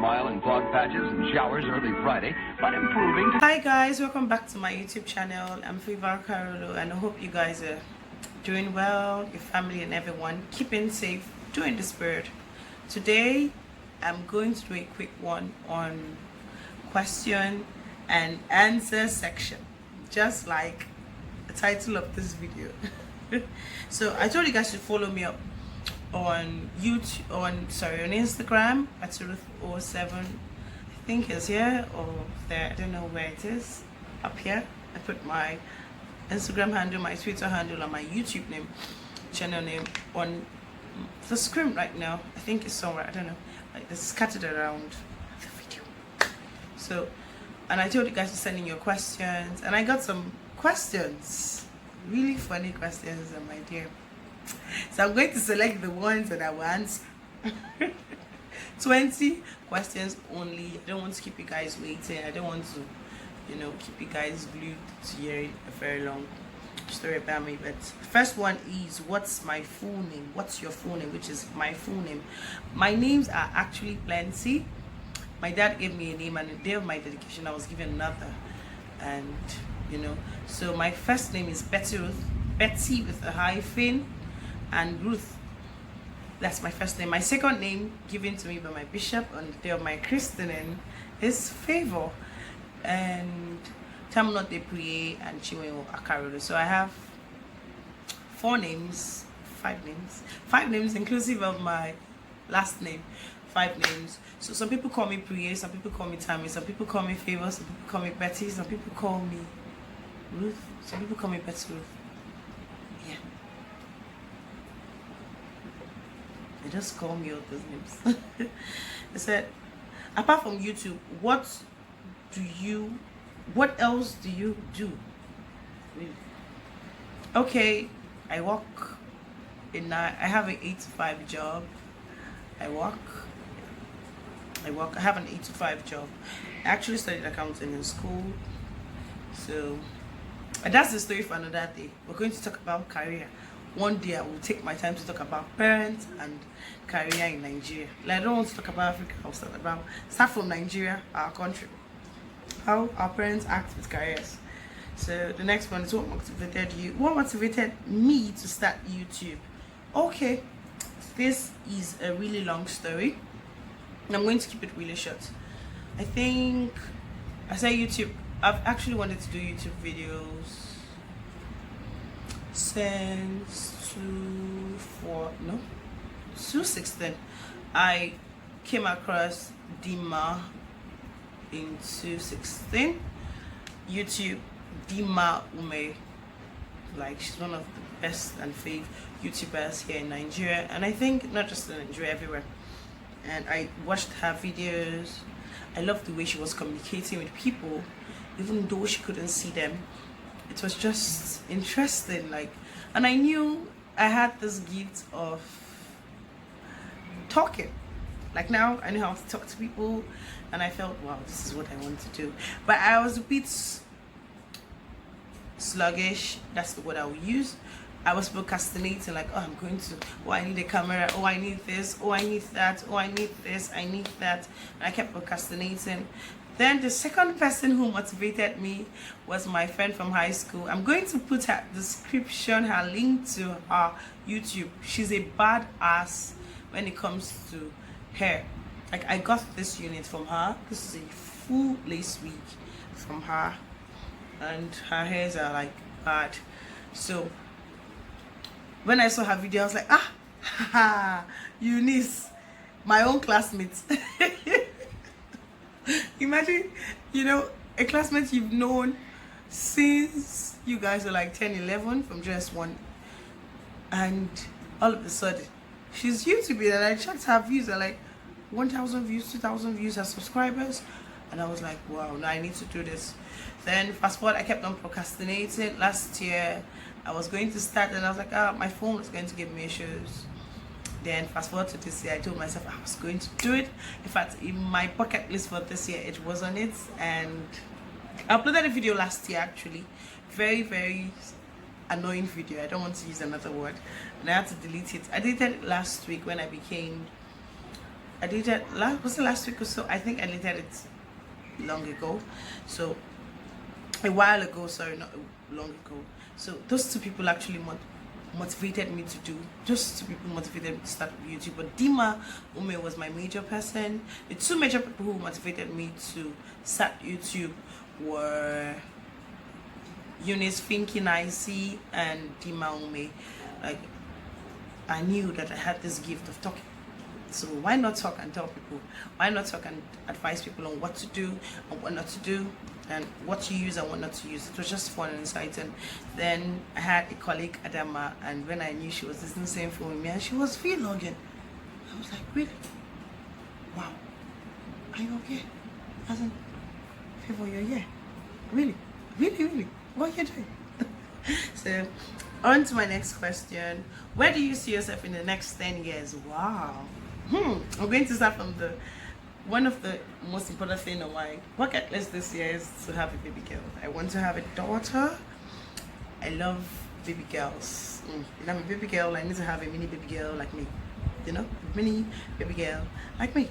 mile in fog patches and showers early Friday, but improving. Hi guys, welcome back to my YouTube channel. I'm Favor Carolo and I hope you guys are doing well, your family and everyone keeping safe during this period. Today I'm going to do a quick one on question and answer section, just like the title of this video. So I told you guys to follow me up on YouTube, on Instagram at Ruth07. I think it's here or there, I don't know where it is. Up here I put my Instagram handle, my Twitter handle, and my YouTube name, channel name on the screen right now. I think it's somewhere, I don't know, like it's scattered around the video. So, and I told you guys to send in your questions, and I got some questions, really funny questions, my dear. So I'm going to select the ones that I will answer. 20 questions only. I don't want to keep you guys waiting. I don't want to, keep you guys glued to hearing a very long story about me. But first one is, what's my full name? What's your full name? Which is my full name. My names are actually plenty. My dad gave me a name, and the day of my dedication I was given another. And so my first name is Betty Ruth. Betty with a hyphen, and Ruth. That's my first name. My second name, given to me by my bishop on the day of my christening, is Favor, and Tamno de Prier and Chiwewo Akarolo. So I have five names inclusive of my last name. 5 names. So some people call me Prier, some people call me Tammy, some people call me Favor, some people call me Betty, some people call me Ruth, some people call me Betty Ruth. Yeah. They just call me all those names. I said, apart from YouTube, what else do you do? Okay, I work I have an 8 to 5 job. I have an 8 to 5 job. I actually studied accounting in school. So that's the story for another day. We're going to talk about career. One day I will take my time to talk about parents and career in Nigeria. Like, I don't want to talk about Africa. I'll start from Nigeria, our country. How our parents act with careers. So the next one is, what motivated you? What motivated me to start YouTube? Okay, this is a really long story. I'm going to keep it really short. I think I say YouTube. I've actually wanted to do YouTube videos since 2016. I came across Dima in 2016. YouTube, Dima Ume, like, she's one of the best and fave YouTubers here in Nigeria, and I think not just in Nigeria, everywhere. And I watched her videos. I loved the way she was communicating with people, even though she couldn't see them. It was just interesting, like, and I knew I had this gift of talking. Like, now I know how to talk to people, and I felt, wow, this is what I want to do. But I was a bit sluggish, that's the word I would use. I was procrastinating, like, oh, I'm going to, oh, I need a camera, oh, I need this, oh, I need that, oh, I need this, I need that. And I kept procrastinating. Then the second person who motivated me was my friend from high school. I'm going to put her description, her link to her YouTube. She's a badass when it comes to hair. Like, I got this unit from her. This is a full lace wig from her, and her hairs are like bad. So when I saw her video, I was like, Eunice, my own classmate. Imagine, a classmate you've known since you guys were like 10, 11, from just 1, and all of a sudden she's YouTubing, and I checked her views, are like 1,000 views, 2,000 views, her subscribers, and I was like, wow, now I need to do this. Then fast forward, I kept on procrastinating. Last year I was going to start, and I was like, my phone was going to give me issues. Then fast forward to this year, I told myself I was going to do it. In fact, in my bucket list for this year, it was on it, and I uploaded a video last year, actually. Very, very annoying video. I don't want to use another word, and I had to delete it. I deleted it last week when I became I did it was it last week or so? I think I did it long ago. So a while ago, sorry, not long ago. So those two people actually motivated me to do. Those two people motivated me to start YouTube. But Dima Ume was my major person. The two major people who motivated me to start YouTube were Eunice Finky Nicey and Dima Ume. Like, I knew that I had this gift of talking. So why not talk and tell people? Why not talk and advise people on what to do and what not to do, and what to use and what not to use? It was just fun and exciting. Then I had a colleague, Adama, and when I knew she was listening to the same phone with me, and she was vlogging, I was like, really? Wow. Are you okay? As in, Favor, you're here? Really? Really? What are you doing? So, on to my next question. Where do you see yourself in the next 10 years? Wow. I'm going to start from one of the most important things on my bucket list this year is to have a baby girl. I want to have a daughter. I love baby girls. If I'm a baby girl, I need to have a mini baby girl like me. You know, mini baby girl like me.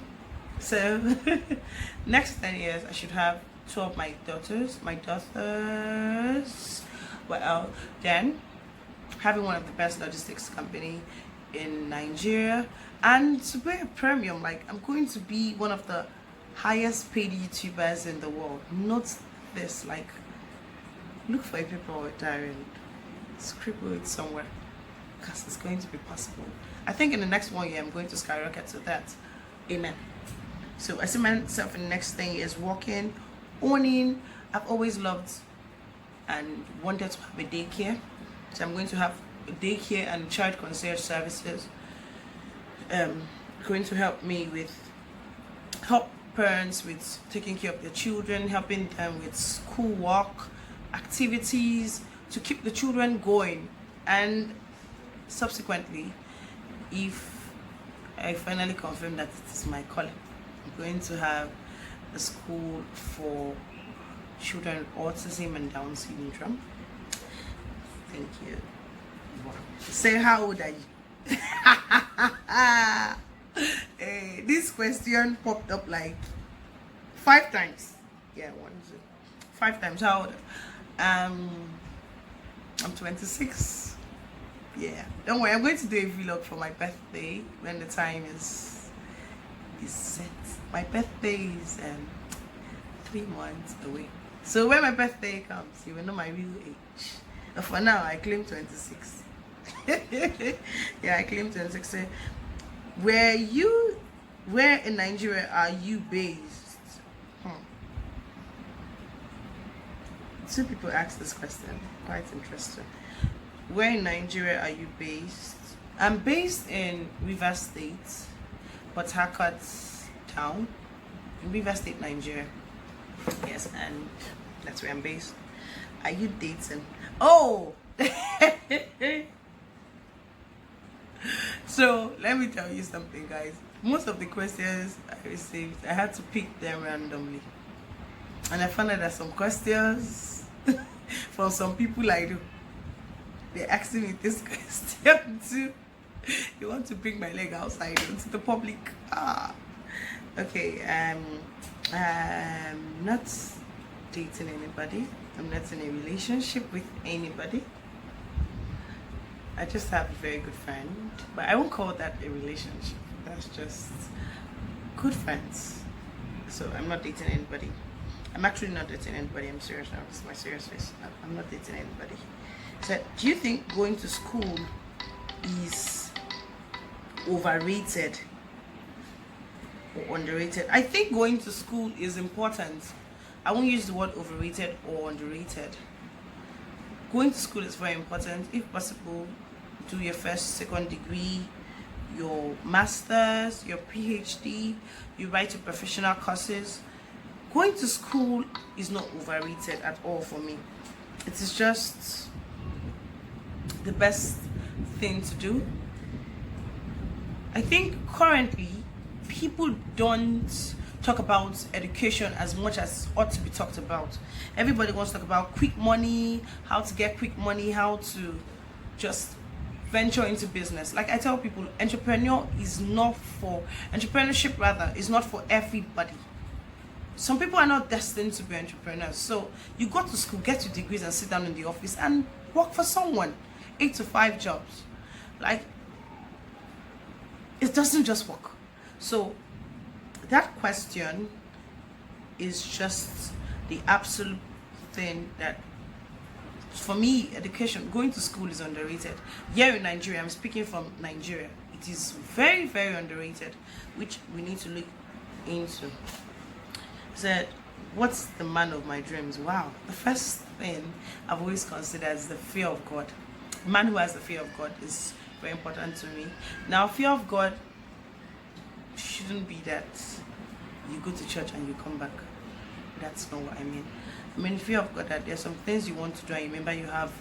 So, next 10 years, I should have 2 of my daughters. Well, then having one of the best logistics company in Nigeria, and to be a premium, like I'm going to be one of the highest paid YouTubers in the world. Not this, like, look for a paper or a diary and scribble it somewhere, because it's going to be possible. I think in the next 1 year I'm going to skyrocket to that. Amen. So I see myself in the next 10 years working, owning. I've always loved and wanted to have a daycare, so I'm going to have a daycare and child concierge services. Going to help parents with taking care of their children, helping them with school work, activities to keep the children going, and subsequently, if I finally confirm that it is my calling, I'm going to have a school for children with autism and Down syndrome. Thank you. Say, how old are you? This question popped up like 5 times. Yeah, 5 times. How old? I'm 26. Yeah, don't worry, I'm going to do a vlog for my birthday when the time is set. My birthday is 3 months away. So when my birthday comes, you will know my real age. But for now, I claim 26. Yeah, I claim 26. Where in Nigeria are you based? 2 people asked this question. Quite interesting. Where in Nigeria are you based? I'm based in Rivers State, Port Harcourt town, in Rivers State, Nigeria. Yes, and that's where I'm based. Are you dating? Oh! So let me tell you something, guys. Most of the questions I received, I had to pick them randomly, and I found out that some questions from some people I do, they're asking me this question too. You want to bring my leg outside into the public? Okay. I'm not dating anybody. I'm not in a relationship with anybody. I just have a very good friend, but I won't call that a relationship. That's just good friends. So I'm not dating anybody. I'm actually not dating anybody. I'm serious now. This is my serious face. I'm not dating anybody. So, do you think going to school is overrated or underrated? I think going to school is important. I won't use the word overrated or underrated. Going to school is very important. If possible, do your first, second degree, your master's, your PhD, you write your professional courses. Going to school is not overrated at all for me. It is just the best thing to do. I think currently people don't talk about education as much as ought to be talked about. Everybody wants to talk about quick money, how to get quick money, how to just venture into business. Like I tell people, entrepreneurship rather is not for everybody. Some people are not destined to be entrepreneurs. So you go to school, get your degrees, and sit down in the office and work for someone. 8 to 5 jobs. Like, it doesn't just work. So that question is just the absolute thing that, for me, education, going to school is underrated. Here in Nigeria, I'm speaking from Nigeria, it is very, very underrated, which we need to look into. Said, what's the man of my dreams? Wow, the first thing I've always considered is the fear of God. A man who has the fear of God is very important to me. Now, fear of God shouldn't be that you go to church and you come back. That's not what I mean. I mean fear of God that there's some things you want to do and you remember you have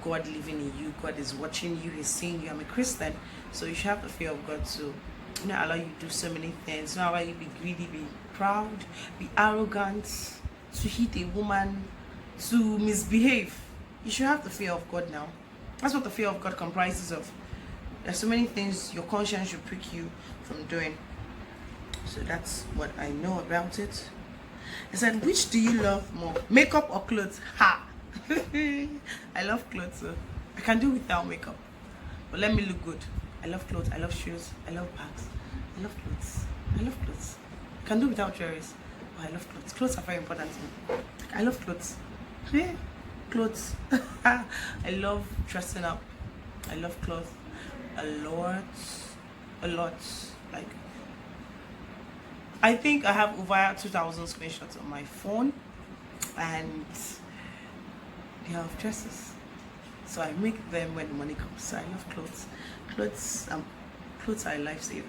God living in you. God is watching you, He's seeing you. I'm a Christian, so you should have the fear of God to not allow you to do so many things, not allow you to be greedy, be proud, be arrogant, to hit a woman, to misbehave. You should have the fear of God now. That's what the fear of God comprises of. There's so many things your conscience should prick you from doing. So that's what I know about it. I said, which do you love more, makeup or clothes? Ha! I love clothes, so I can do without makeup, but let me look good. I love clothes, I love shoes, I love bags, I love clothes, I love clothes. I can do without jewelries, but I love clothes. Clothes are very important to me. I love clothes. Yeah, clothes. I love dressing up. I love clothes a lot. Like, I think I have over 2,000 screenshots on my phone, and they have dresses. So I make them when the money comes. So I love clothes. Clothes are a lifesaver.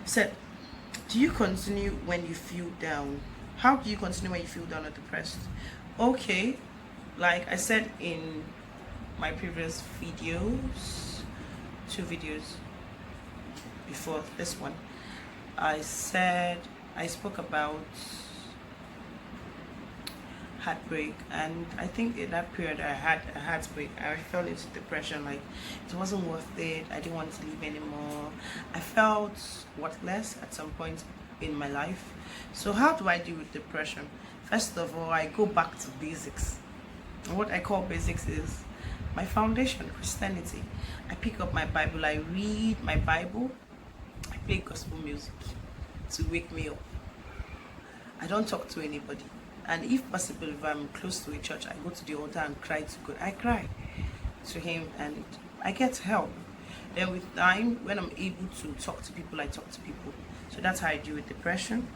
So, do you continue when you feel down? How do you continue when you feel down or depressed? Okay, like I said in my previous videos, 2 videos before this one, I spoke about heartbreak, and I think in that period I had a heartbreak. I fell into depression, like it wasn't worth it. I didn't want to live anymore. I felt worthless at some point in my life. So how do I deal with depression? First of all, I go back to basics. And what I call basics is my foundation, Christianity. I pick up my Bible, I read my Bible, I play gospel music to wake me up. I don't talk to anybody. And if possible, if I'm close to a church, I go to the altar and cry to God. I cry to Him and I get help. Then with time, when I'm able to talk to people, I talk to people. So that's how I deal with depression.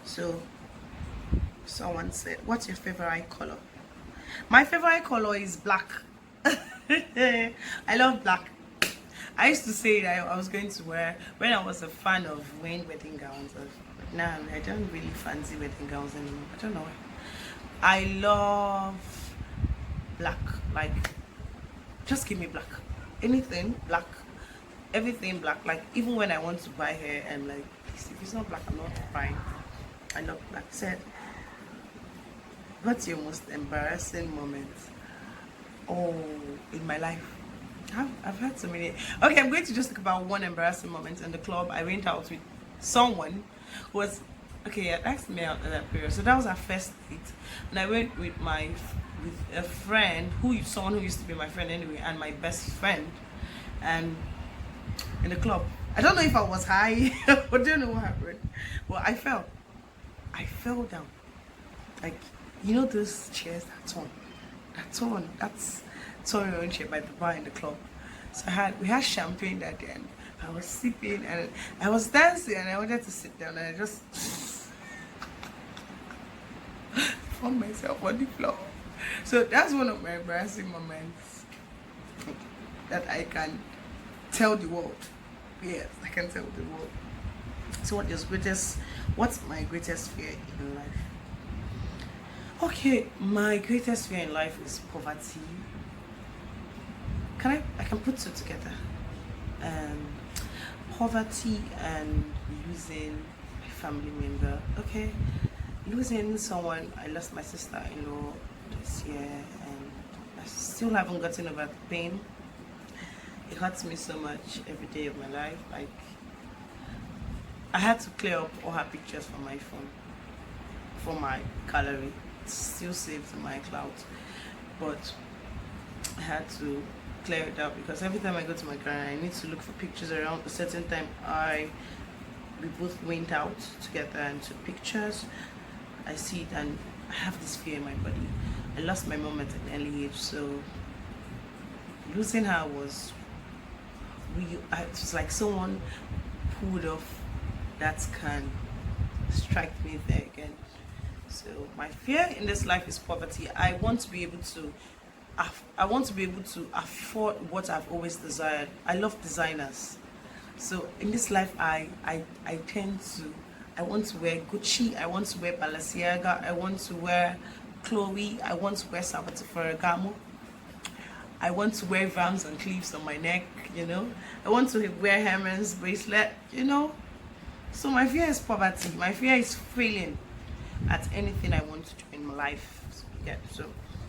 So someone said, what's your favorite color? My favorite color is black. I love black. I used to say that I was going to wear, when I was a fan of wearing wedding gowns. Now I don't really fancy wedding gowns anymore. I don't know why. I love black. Like, just give me black. Anything black. Everything black. Like, even when I want to buy hair, I'm like, if it's not black, I'm not buying. I love black. Said, what's your most embarrassing moment? Oh, in my life? I've had so many. Okay, I'm going to just talk about one embarrassing moment in the club. I went out with someone who was, okay, asked me out at that period. So that was our first date. And I went with a friend, someone who used to be my friend anyway, and my best friend, and in the club. I don't know if I was high, I don't know what happened. But I fell down. Like, you know those chairs that turn? That's turn your own chair by the bar in the club. So we had champagne that day, and I was sipping and I was dancing and I wanted to sit down, and I just found myself on the floor. So that's one of my embarrassing moments that I can tell the world. Yes, I can tell the world. So what's my greatest fear in life? Okay, my greatest fear in life is poverty. I can put two together. Poverty and losing a family member. Okay, losing someone. I lost my sister-in-law this year, and still haven't gotten over the pain. It hurts me so much every day of my life. Like, I had to clear up all her pictures from my phone, from my gallery. It's still saved in my cloud, but I had to clear it out because every time I go to my gallery, I need to look for pictures around a certain time. We both went out together and took pictures. I see it and I have this fear in my body. I lost my mom at an early age, so losing her was it was like someone pulled off that can strike me there again. So my fear in this life is poverty. I want to be able to afford what I've always desired. I love designers. So in this life, I want to wear Gucci, I want to wear Balenciaga, I want to wear Chloe, I want to wear Salvatore Ferragamo, I want to wear Vans and Cleves on my neck, I want to wear Hermes bracelet, So my fear is poverty. My fear is failing at anything I want to do in my life. So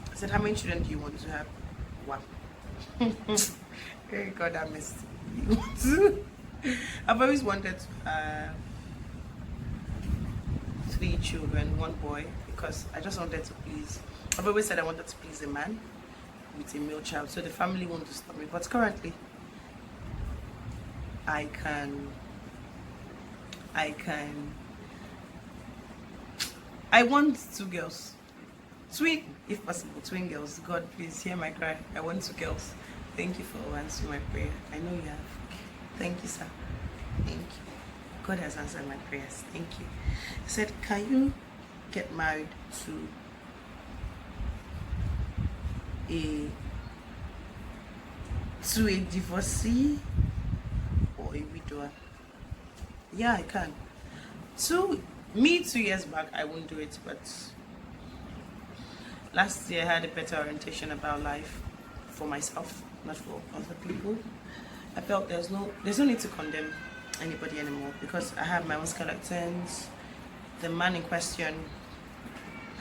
I said, how many children do you want to have? Wow. Very God, I missed you want to. I've always wanted to have 3 children, 1 boy, because I just wanted to please. I've always said I wanted to please a man with a male child, so the family won't stop me. But currently, I want 2 girls, twin, if possible, twin girls. God, please hear my cry. I want 2 girls. Thank you for answering my prayer. I know you have. Thank you, sir. Thank you. God has answered my prayers. Thank you. He said, can you get married to a divorcee or a widower? Yeah, I can. 2 years back, I wouldn't do it, but last year I had a better orientation about life for myself, not for other people. I felt there's no need to condemn anybody anymore because I have my own skeletons. The man in question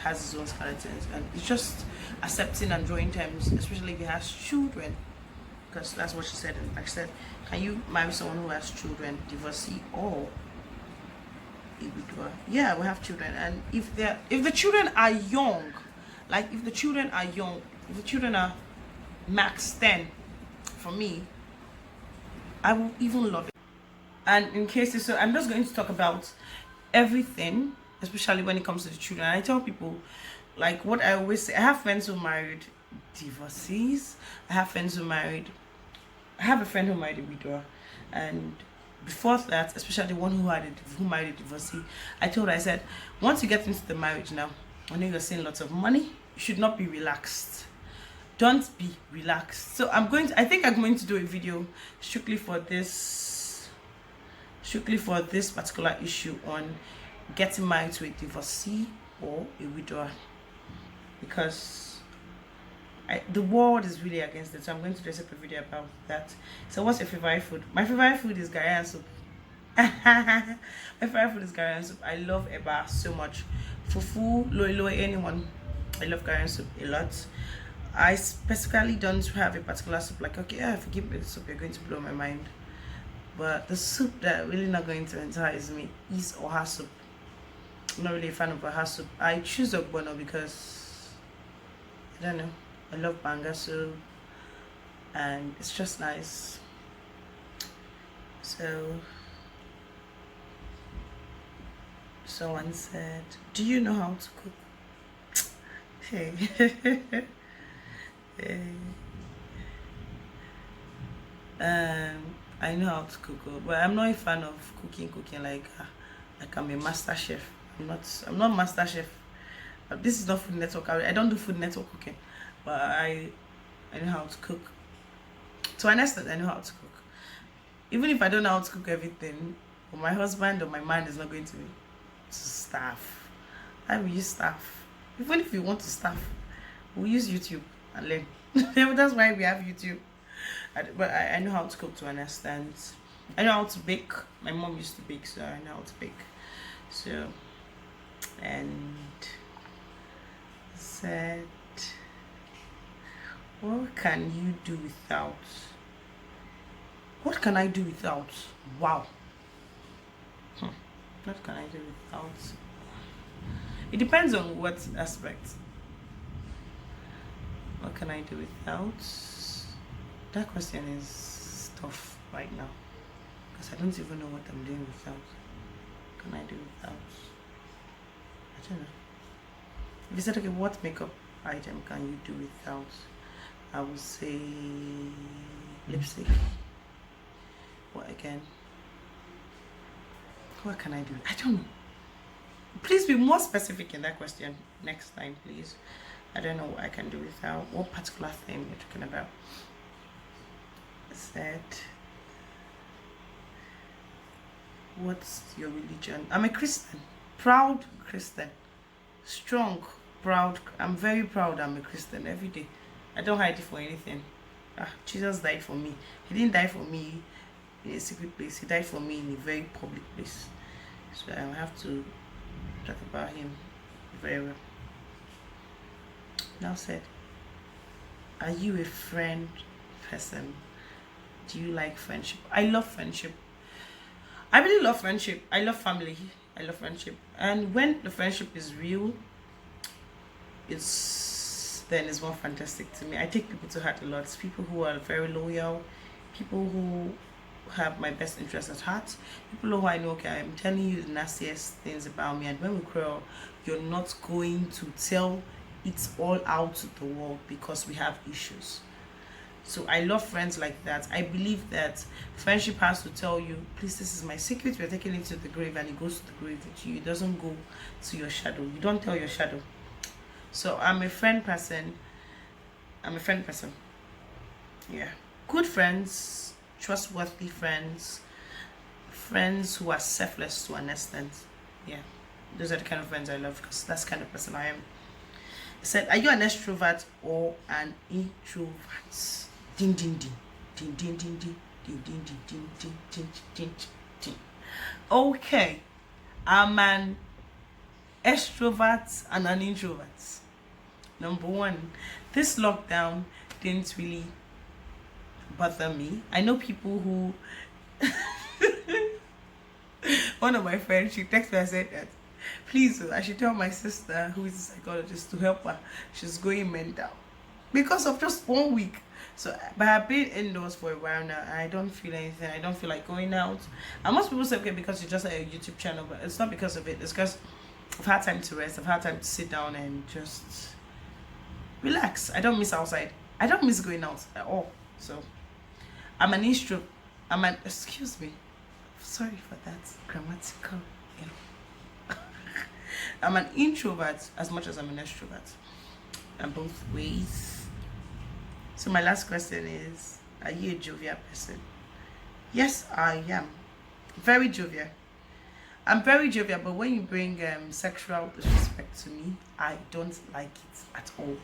has his own skeletons, and it's just accepting and drawing terms, especially if he has children, because that's what she said. And I said, can you marry someone who has children, divorcee or a widower? Yeah, we have children, and if the children are young, if the children are max 10, for me, I will even love it. And in cases, so I'm just going to talk about everything, especially when it comes to the children. I tell people, like what I always say, I have friends who married divorcees. I have a friend who married a widower, and before that, especially the one who married a divorcee, I said, once you get into the marriage now, I know you're seeing lots of money, you should not be relaxed. Don't be relaxed. So I think I'm going to do a video strictly for this particular issue on getting married to a divorcee or a widower, because the world is really against it. So I'm going to do a separate video about that. So what's your favorite food? My favorite food is Ghanaian soup. My favorite food is Ghanaian soup. I love eba so much. Fufu, loi, anyone. I love Ghanaian soup a lot. I specifically don't have a particular soup, like, okay, if you give me the soup, you're going to blow my mind. But the soup that really not going to entice me is oha soup. I'm not really a fan of oha soup. I choose ogbono because, I don't know, I love banga soup and it's just nice. So, someone said, do you know how to cook? Hey. I know how to cook, but I'm not a fan of cooking like I'm a master chef. I'm not master chef. This is not Food Network. I don't do Food Network cooking, but I know how to cook. To an extent, I know how to cook. Even if I don't know how to cook everything, my husband or my man is not going to starve. I will use staff. Even if you want to starve, we'll use YouTube and learn. That's why we have YouTube. But I know how to cook to an extent. I know how to bake. My mom used to bake, so I know how to bake. So, and said, What can you do without? What can I do without? Wow. What can I do without? It depends on what aspect. What can I do without? That question is tough right now because I don't even know what I'm doing without. What can I do without? I don't know. If you said, okay, what makeup item can you do without? I would say lipstick. What again? What can I do? I don't know. Please be more specific in that question next time, please. I don't know what I can do without. What particular thing you're talking about? I said, what's your religion? I'm a Christian. Proud Christian. Strong, proud. I'm very proud I'm a Christian every day. I don't hide it for anything. Jesus died for me. He didn't die for me in a secret place. He died for me in a very public place. So I have to talk about him very well. Now said, are you a friend person? Do you like friendship? I love friendship. I really love friendship. I love family. I love friendship. And when the friendship is real, it's more fantastic to me. I take people to heart a lot. It's people who are very loyal, people who have my best interest at heart, people who I know, okay, I'm telling you the nastiest things about me, and when we quarrel, you're not going to tell it all out to the world because we have issues. So I love friends like that. I believe that friendship has to tell you, please, this is my secret, we're taking it to the grave, and it goes to the grave with you. It doesn't go to your shadow. You don't tell your shadow. So I'm a friend person. Yeah. Good friends, trustworthy friends, friends who are selfless to an extent. Yeah. Those are the kind of friends I love because that's the kind of person I am. I said, are you an extrovert or an introvert? Ding ding ding. Ding ding ding ding. Ding ding ding ding ding ding ding ding. Okay. I'm an extrovert and an introvert. Number one, this lockdown didn't really bother me. I know people who one of my friends, she texted me and said that please I should tell my sister who is a psychologist to help her. She's going mental because of just 1 week. So but I've been indoors for a while now and I don't feel anything. I don't feel like going out. And most people say okay because you just have a YouTube channel, but it's not because of it. It's because I've had time to rest. I've had time to sit down and just relax. I don't miss outside. I don't miss going out at all. So I'm an excuse me. Sorry for that grammatical. I'm an introvert as much as I'm an extrovert. And both ways. So my last question is, are you a jovial person? Yes, I am. Very jovial. I'm very jovial, but when you bring sexual disrespect to me, I don't like it at all.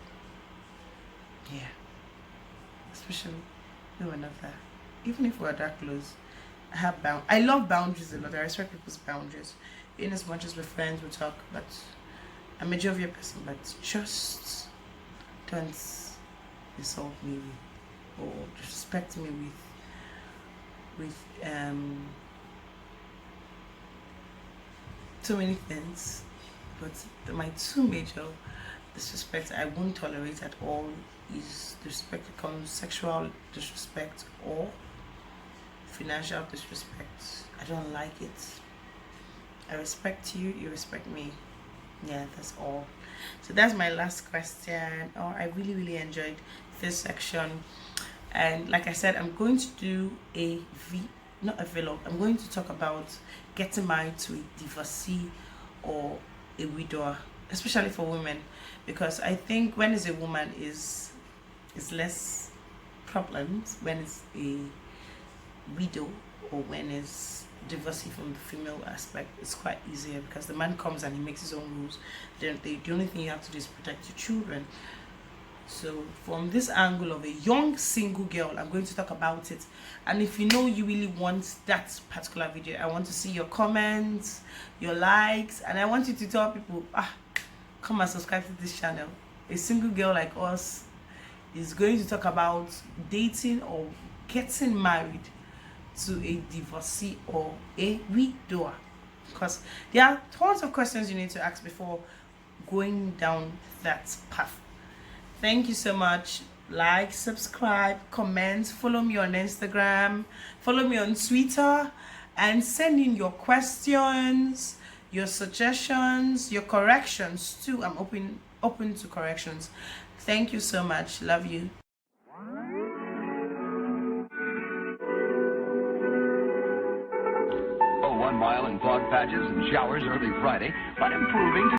Yeah. Especially when we're not there. Even if we're that close, I love boundaries a lot. I respect people's boundaries. In as much as we're friends, we talk, but I'm a jovial person, but just don't insult me or disrespect me with too many things. But my two major disrespects I won't tolerate at all is disrespect that comes sexual disrespect or financial disrespect. I don't like it. I respect you, you respect me. Yeah, that's all. So that's my last question. Oh, I really enjoyed this section. And like I said, I'm going to do not a vlog. I'm going to talk about getting married to a divorcee or a widower, especially for women, because I think when it's a woman is less problems. When it's a widow or when it's divorcee from the female aspect, it's quite easier because the man comes and he makes his own rules. Then the only thing you have to do is protect your children. So from this angle of a young single girl, I'm going to talk about it. And if you know you really want that particular video, I want to see your comments, your likes, and I want you to tell people, come and subscribe to this channel. A single girl like us is going to talk about dating or getting married to a divorcee or a widower, because there are tons of questions you need to ask before going down that path. Thank you so much. Like, subscribe, comment, follow me on Instagram, follow me on Twitter, and send in your questions, your suggestions, your corrections too. I'm open to corrections. Thank you so much. Love you. Oh, 1 mile in fog patches and showers early Friday, but improving to